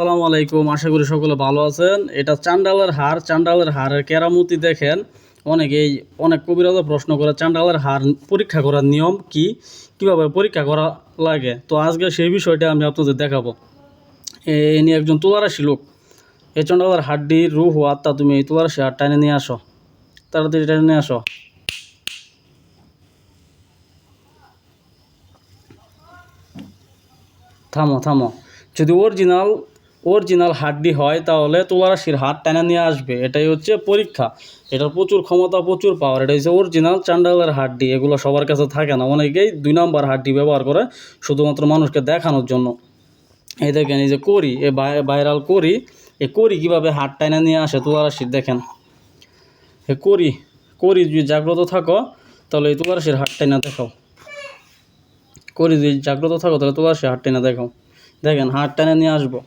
আসসালামু আলাইকুম, আশা করি সকলে ভালো আছেন। এটা চান্ডালের হাড়ের কেরামতি দেখেন। অনেক কবিরাজা প্রশ্ন করে চান্ডালের হাড় পরীক্ষা করার নিয়ম কি, কিভাবে পরীক্ষা করা লাগে। তো আজকে সেই বিষয়টা আমি আপনাদের দেখাবো। ইনি একজন তুলারাশি লোক। এই চান্ডালের হাড্ডির রুহ ও আত্মা, তুমি এই তুলারাশি হাড় টাইনে নিয়ে আসো, তাড়াতাড়ি টাইনে নিয়ে আসো। থামো থামো। যদি অরিজিনাল হাড্ডি হয় তাহলে তুলারাশির হাত টানা নিয়ে আসবে। এটাই হচ্ছে পরীক্ষা। এটার প্রচুর ক্ষমতা, প্রচুর পাওয়ার। এটা হচ্ছে অরিজিনাল চান্ডালের হাড্ডি। এগুলো সবার কাছে থাকে না, অনেকেই 2 নম্বর হাড্ডি ব্যবহার করে শুধুমাত্র মানুষকে দেখানোর জন্য। এই দেখেন, এই যে করি, এ ভাইরাল করি, এই করি কীভাবে হাত টানা নিয়ে আসে তুলারাশির। দেখেন, এ করি যদি জাগ্রত থাকো তাহলে এই তুলারাশির হাত টানা দেখাও। করি যদি জাগ্রত থাকো তাহলে তুলারাশির হাত টানা দেখাও। দেখেন, হাত টানা নিয়ে আসবো।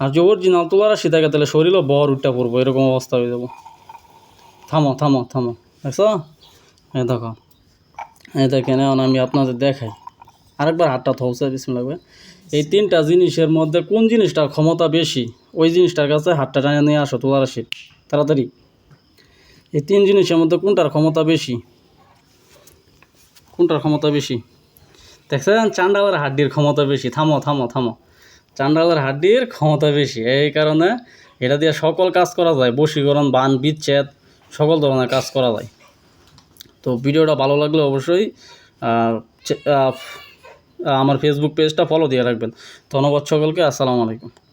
আর যে অরিজিনাল তুলারাশি থাকে তাহলে শরীরও বর উঠটা পড়বো, এরকম অবস্থা হয়ে যাবো। থামো থামো থামো, দেখছো? এই দেখো, এই দেখেন, এখন আমি আপনাদের দেখাই। আরেকবার হাতটা থৌসা বিস্মিল্লাহ লাগবে। এই 3টা জিনিসের মধ্যে কোন জিনিসটার ক্ষমতা বেশি, ওই জিনিসটার কাছে হাতটা টানিয়ে নিয়ে আসো তুলারাশির, তাড়াতাড়ি। এই 3 জিনিসের মধ্যে কোনটার ক্ষমতা বেশি, দেখছেন? চান্ডালের হাড্ডির ক্ষমতা বেশি। থামো থামো থামো, চান্ডালের হাড্ডির ক্ষমতা বেশি। এই কারণে এটা দিয়ে সকল কাজ করা যায়, বশীকরণ, বান, বিচ্ছেদ, সকল ধরনের কাজ করা যায়। তো ভিডিওটা ভালো লাগলে অবশ্যই আমার ফেসবুক পেজটা ফলো দিয়ে রাখবেন। ধন্যবাদ সকলকে। আসসালামু আলাইকুম।